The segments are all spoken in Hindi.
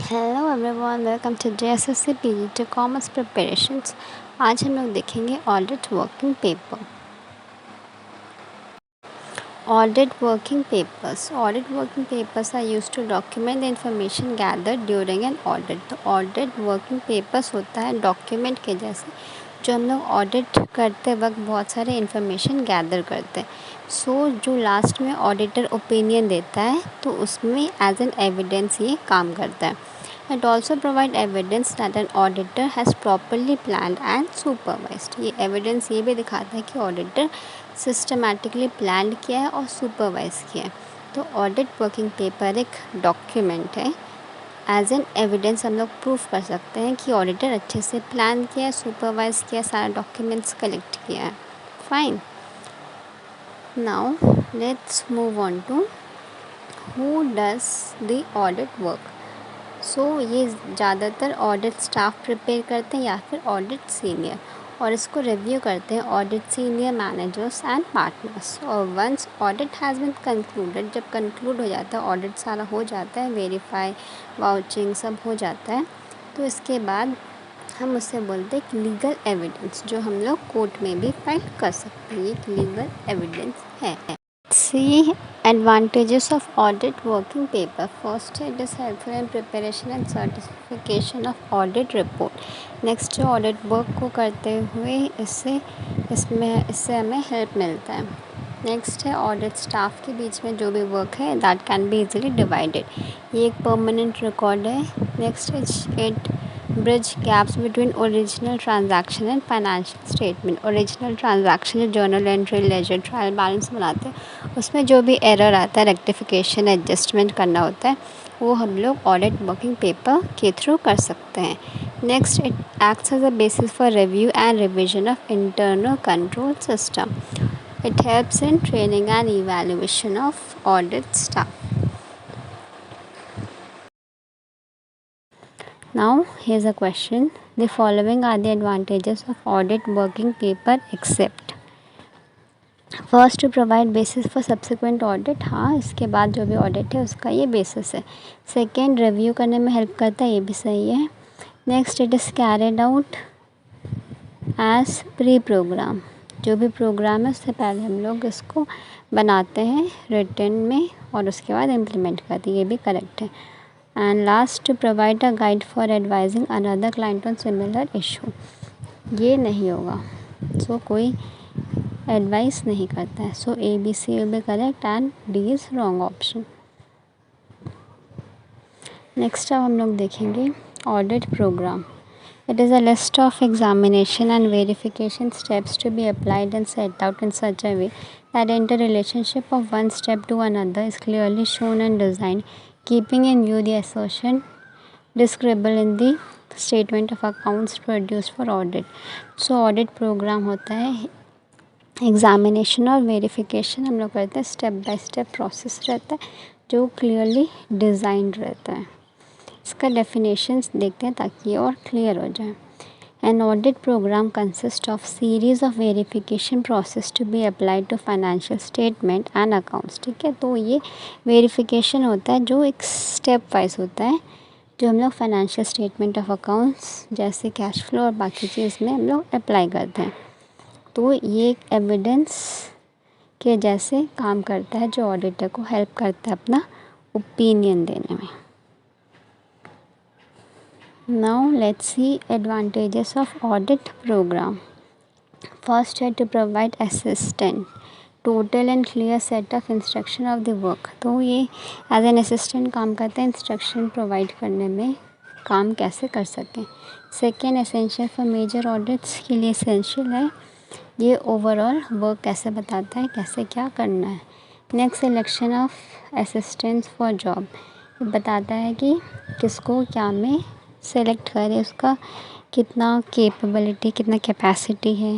Hello everyone, welcome to JSSC PGT commerce preparations. आज हम लोग देखेंगे audit working paper. Audit working papers are used to document the information gathered during an audit। तो ऑडिट वर्किंग पेपर्स होता है डॉक्यूमेंट के जैसे, जो हम लोग ऑडिट करते वक्त बहुत सारे इन्फॉर्मेशन गैदर करते हैं। जो लास्ट में ऑडिटर ओपिनियन देता है तो उसमें एज एन एविडेंस ये काम करता है। It also provide evidence that an auditor has properly planned and supervised। ये एविडेंस ये भी दिखाता है कि ऑडिटर सिस्टमैटिकली प्लान किया है और सुपरवाइज किया है। तो ऑडिट वर्किंग पेपर एक डॉक्यूमेंट है। एज एन एविडेंस हम लोग प्रूफ कर सकते हैं कि ऑडिटर अच्छे से प्लान किया है, सुपरवाइज किया, सारा डॉक्यूमेंट्स कलेक्ट किया है। Fine, now let's move on to who does the audit work. ये ज़्यादातर ऑडिट स्टाफ प्रिपेयर करते हैं या फिर ऑडिट सीनियर, और इसको रिव्यू करते हैं audit senior managers and partners. और once audit has been concluded, जब कंक्लूड हो जाता है, ऑडिट सारा हो जाता है, वेरीफाई, वाउचिंग सब हो जाता है, तो इसके बाद हम उससे बोलते हैं कि लीगल एविडेंस, जो हम लोग कोर्ट में भी फाइल कर सकते हैं। ये लीगल एविडेंस है। See advantages of audit working paper. First, it is helpful in preparation and certification of audit report। Next, जो ऑडिट वर्क को करते हुए इससे हमें हेल्प मिलता है। नेक्स्ट है ऑडिट स्टाफ के बीच में जो भी वर्क है that can be easily divided. ये एक परमानेंट रिकॉर्ड है। Next it bridge gaps between original transaction and financial statement. Original transaction जो journal entry, ledger, trial balance बनाते हैं, उसमें जो भी एरर आता है, रेक्टिफिकेशन, एडजस्टमेंट करना होता है, वो हम लोग ऑडिट वर्किंग पेपर के थ्रू कर सकते हैं। Next, it acts as a basis for review and revision of internal control system. It helps in training and evaluation of audit staff. Now here's a question. The following are the advantages of audit working paper except first, to provide basis for subsequent audit. हाँ, इसके बाद जो भी ऑडिट है उसका ये बेसिस है। सेकेंड, रिव्यू करने में हेल्प करता है, ये भी सही है। Next, it is carried out as pre programme. जो भी प्रोग्राम है उससे पहले हम लोग इसको बनाते हैं रिटन में और उसके बाद इम्प्लीमेंट करते हैं, ये भी करेक्ट है। And last, to provide a guide for advising another client on similar issue. ये नहीं होगा, कोई एडवाइस नहीं करता है। ABC will be correct and D is wrong option. Next अब हम लोग देखेंगे audit programme. It is a list of examination and verification steps to be applied and set out in such a way that the interrelationship of one step to another is clearly shown and designed, keeping in view the assertion describable in the statement of accounts produced for audit। Audit programme होता है एग्ज़ामिनेशन और वेरिफिकेशन हम लोग करते हैं, स्टेप बाय स्टेप प्रोसेस रहता है जो क्लियरली डिज़ाइंड रहता है। इसका डेफिनेशंस देखते हैं ताकि ये और क्लियर हो जाए। An audit programme consist of series of verification process to be applied to financial statement and accounts. ठीक है, तो ये वेरिफिकेशन होता है जो एक स्टेप वाइज होता है, जो हम लोग फाइनेंशियल स्टेटमेंट ऑफ अकाउंट्स जैसे कैश फ्लो और बाकी चीज़ में हम लोग अप्लाई करते हैं। तो ये एक एविडेंस के जैसे काम करता है जो ऑडिटर को हेल्प करता है अपना ओपिनियन देने में। Now let's see advantages of audit program. First है to provide assistant total and clear set of instruction of the work. तो ये एज एन असिस्टेंट काम करता है इंस्ट्रक्शन प्रोवाइड करने में, काम कैसे कर सकें। Second, essential for major audits के लिए एसेंशियल है, ये ओवरऑल वर्क कैसे बताता है, कैसे क्या करना है। Next, selection of assistants for job, बताता है कि किसको क्या में सेलेक्ट करें, उसका कितना कैपेबिलिटी, कितना कैपेसिटी है,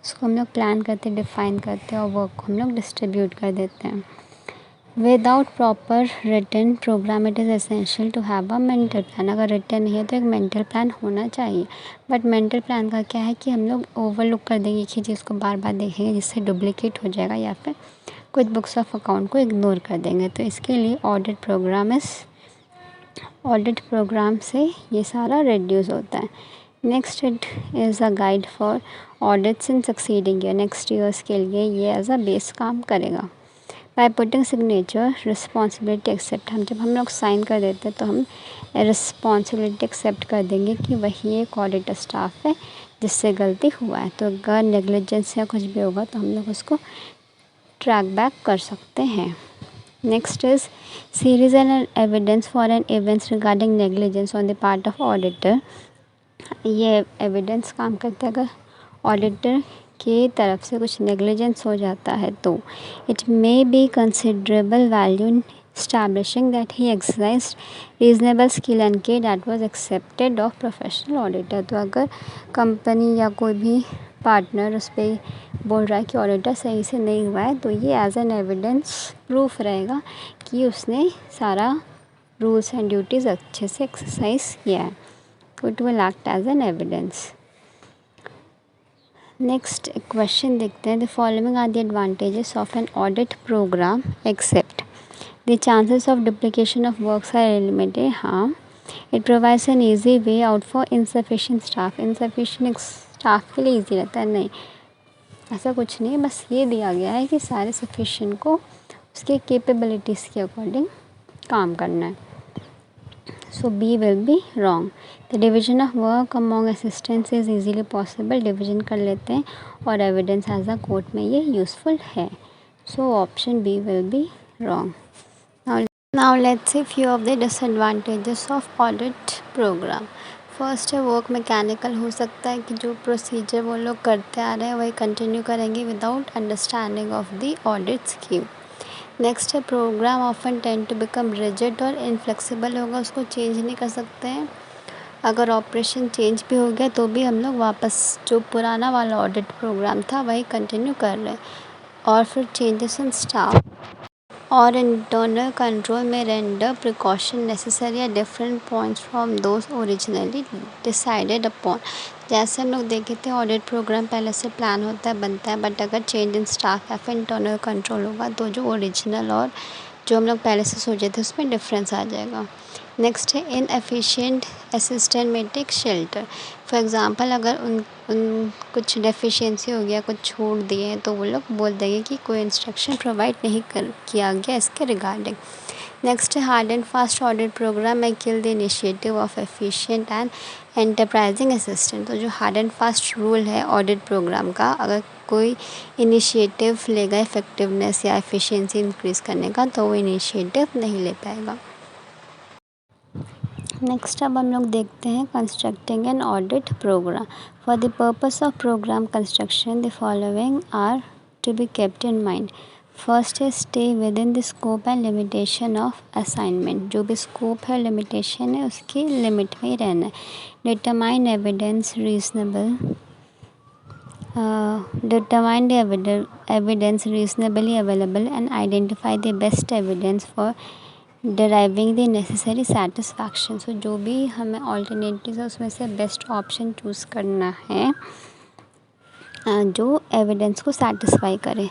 उसको हम लोग प्लान करते, डिफ़ाइन करते हैं और वर्क को हम लोग डिस्ट्रीब्यूट कर देते हैं। Without proper written programme it is essential to have a mental plan. अगर रिटन नहीं है तो एक मेंटल प्लान होना चाहिए, बट मेंटल प्लान का क्या है कि हम लोग ओवरलुक कर देंगे एक ही चीज़ को, बार बार देखेंगे जिससे डुप्लीकेट हो जाएगा, या फिर कुछ बुक्स ऑफ अकाउंट को इग्नोर कर देंगे। तो इसके लिए audit programme is audit programme से ये सारा रिड्यूस होता है। Next, it is a guide for audits in succeeding year, next years के लिए ये एज अ बेस काम करेगा। By putting signature responsibility accept, जब हम लोग साइन कर देते हैं तो हम रिस्पॉन्सिबिलिटी एक्सेप्ट कर देंगे कि वही एक ऑडिटर स्टाफ है जिससे गलती हुआ है। तो अगर नेग्लिजेंस या कुछ भी होगा तो हम लोग उसको ट्रैक बैक कर सकते हैं। Next is series and evidence for an events regarding negligence on the part of auditor. ये एविडेंस काम करता है अगर ऑडिटर की तरफ से कुछ नेग्लिजेंस हो जाता है तो it may be considerable value in establishing that he exercised reasonable skill and care that was accepted of professional auditor। तो अगर कंपनी या कोई भी पार्टनर उस पर बोल रहा है कि ऑडिटर सही से नहीं हुआ है तो ये एज एन एविडेंस प्रूफ रहेगा कि उसने सारा रूल्स एंड ड्यूटीज़ अच्छे से एक्सरसाइज किया है। तो it will act as an evidence. Next question देखते हैं, the following are the advantages of an audit programme except the chances of duplication of works are limited। हाँ, it provides an easy way out for insufficient staff। insufficient staff के लिए easy रहता है, नहीं ऐसा कुछ नहीं है, बस ये दिया गया है कि सारे sufficient को उसके capabilities के अकॉर्डिंग काम करना है। So B will be wrong। The division of work among assistants is easily possible। division कर लेते हैं और evidence as a court में ये useful है। So option B will be wrong। Now let's see few of the disadvantages of audit program। First है वर्क मैकेनिकल, हो सकता है कि जो प्रोसीजर वो लोग करते आ रहे हैं वही कंटिन्यू करेंगे without understanding of the audit scheme. Next है program often tend to become rigid और इनफ्लेक्सिबल होगा, उसको चेंज नहीं कर सकते हैं। अगर ऑपरेशन चेंज भी हो गया तो भी हम लोग वापस जो पुराना वाला ऑडिट प्रोग्राम था वही कंटिन्यू कर रहे हैं। और फिर चेंजेस इन स्टाफ और इंटरनल कंट्रोल में रेंडर प्रिकॉशन नेसेसरी या different points from those originally decided upon. जैसे हम लोग देखे थे ऑडिट प्रोग्राम पहले से प्लान होता है, बनता है, बट अगर चेंज इन स्टाफ या फिर इंटरनल कंट्रोल होगा तो जो ओरिजिनल और जो हम लोग पहले से सोचे थे उसमें डिफरेंस आ जाएगा। नेक्स्ट है इनएफिशिएंट असिस्टेंट में टेक शेल्टर। फॉर एग्ज़ाम्पल अगर उन कुछ डेफिशिएंसी हो गया, कुछ छोड़ दिए हैं तो वो लोग बोल देंगे कि कोई इंस्ट्रक्शन प्रोवाइड नहीं किया गया इसके रिगार्डिंग। नेक्स्ट है hard and fast audit program में kill the initiative of efficient and enterprising assistant. तो जो हार्ड एंड फास्ट रूल है ऑडिट प्रोग्राम का, अगर कोई इनिशिएटिव लेगा इफेक्टिवनेस या एफिशिएंसी इंक्रीज़ करने का तो वो इनिशिएटिव नहीं ले पाएगा। नेक्स्ट अब हम लोग देखते हैं constructing an audit program. For the purpose of program construction the following are to be kept in mind. First है stay within the scope and limitation of assignment. जो भी स्कोप है लिमिटेशन है उसकी लिमिट में ही रहना है। Determine evidence reasonable determine the evidence reasonably available and identify the best evidence for deriving the necessary satisfaction। सो जो भी हमें ऑल्टरनेटिव है उसमें से बेस्ट ऑप्शन चूज़ करना है जो एविडेंस को सेटिस्फाई करे।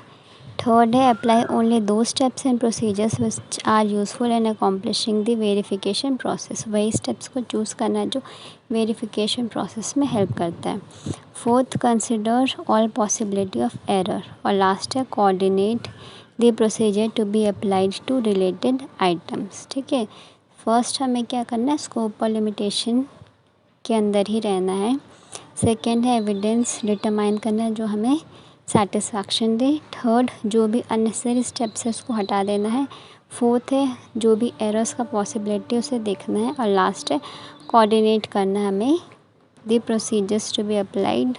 थर्ड है apply only those steps and procedures which are useful in accomplishing the verification process. वही स्टेप्स को चूज़ करना है जो वेरिफिकेशन प्रोसेस में हेल्प करता है। Fourth consider all possibility of error. और लास्ट है coordinate the procedure to be applied to related items. ठीक है, फर्स्ट हमें क्या करना है, स्कोप और लिमिटेशन के अंदर ही रहना है। सेकेंड है एविडेंस डिटरमाइन करना है जो हमें सेटिस्फैक्शन दे। थर्ड जो भी अननेसेसरी स्टेप्स है उसको हटा देना है। फोर्थ है जो भी एरर्स का पॉसिबिलिटी उसे देखना है। और लास्ट है कोऑर्डिनेट करना है हमें the procedures to be applied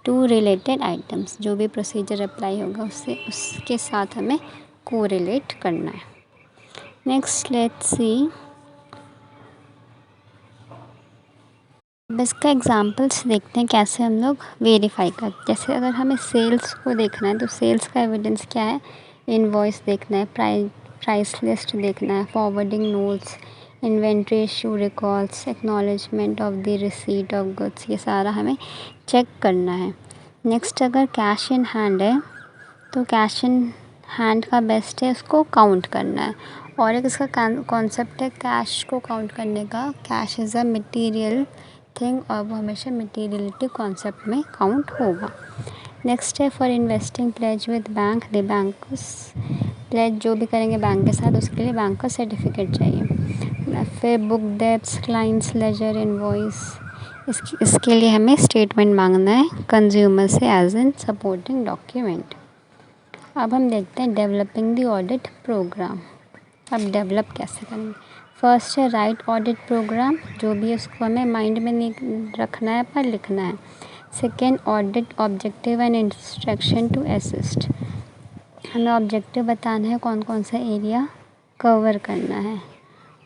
to related items. जो भी प्रोसीजर अप्लाई होगा उसके साथ हमें कोरिलेट करना है। नेक्स्ट लेट्स सी, अब इसका एग्जांपल्स देखते हैं कैसे हम लोग वेरीफाई करते। जैसे अगर हमें सेल्स को देखना है तो सेल्स का एविडेंस क्या है, इनवॉइस देखना है, प्राइस लिस्ट देखना है, forwarding notes, inventory issue records, acknowledgement of the receipt of goods, ये सारा हमें चेक करना है। नेक्स्ट अगर कैश इन हैंड है तो कैश इन हैंड का बेस्ट है उसको काउंट करना है। और एक इसका कॉन्सेप्ट है कैश को काउंट करने का। Cash is a material thing और वो हमेशा मटेरियलिटी कॉन्सेप्ट में काउंट होगा। नेक्स्ट है for investing pledge with bank, the bankers pledge जो भी करेंगे बैंक के साथ उसके लिए बैंक का सर्टिफिकेट चाहिए। फिर book debts, clients ledger, invoice, इसके लिए हमें स्टेटमेंट मांगना है कंज्यूमर से एज एन सपोर्टिंग डॉक्यूमेंट। अब हम देखते हैं डेवलपिंग द ऑडिट प्रोग्राम। अब डेवलप कैसे करेंगे। फर्स्ट है राइट ऑडिट प्रोग्राम, जो भी है उसको हमें माइंड में नहीं रखना है पर लिखना है। Second audit objective and instruction to assist, हमें ऑब्जेक्टिव बताना है कौन कौन सा एरिया कवर करना है।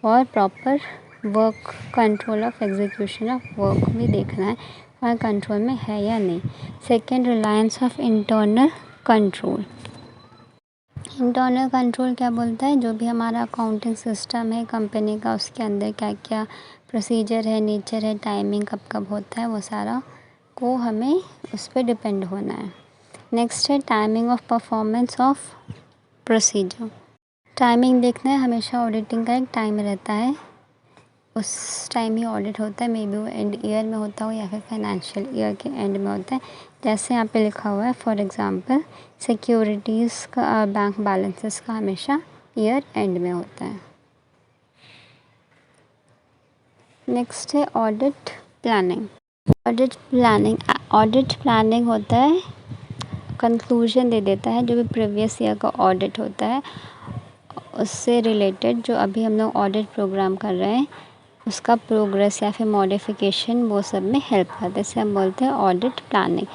और proper work control of execution of work भी देखना है और कंट्रोल में है या नहीं। Second Reliance of internal control. Internal control क्या बोलता है, जो भी हमारा अकाउंटिंग सिस्टम है कंपनी का उसके अंदर क्या क्या प्रोसीजर है, नेचर है, टाइमिंग कब कब होता है, वो सारा को हमें उस पर डिपेंड होना है। नेक्स्ट है timing of performance of procedure. Timing देखना है, हमेशा ऑडिटिंग का एक टाइम रहता है, उस टाइम ही ऑडिट होता है। मे बी वो एंड ईयर में होता हो या फिर फाइनेंशियल ईयर के एंड में होता है। जैसे यहाँ पे लिखा हुआ है फॉर एग्ज़ाम्पल सिक्योरिटीज़ का बैंक बैलेंसेस का हमेशा ईयर एंड में होता है। नेक्स्ट है ऑडिट प्लानिंग। ऑडिट प्लानिंग होता है कंक्लूजन दे देता है, जो भी प्रीवियस ईयर का ऑडिट होता है उससे रिलेटेड जो अभी हम लोग ऑडिट प्रोग्राम कर रहे हैं उसका प्रोग्रेस या फिर मॉडिफिकेशन वो सब में हेल्प करता है, इसे हम बोलते हैं ऑडिट प्लानिंग।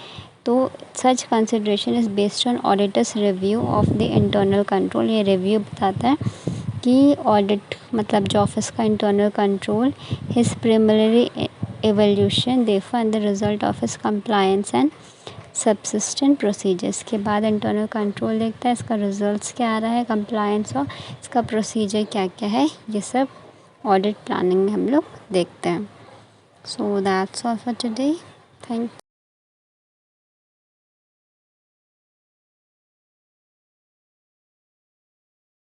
तो such consideration is based on auditor's review of the internal control. ये रिव्यू बताता है कि ऑडिट मतलब जो ऑफिस का internal control his preliminary evaluation देफर and the result of his compliance and substantive procedures के बाद इंटरनल कंट्रोल देखता है इसका रिजल्ट्स क्या आ रहा है, कंप्लायंस और इसका प्रोसीजर क्या क्या है, ये सब ऑडिट प्लानिंग में हम लोग देखते हैं। So that's all for today. Thank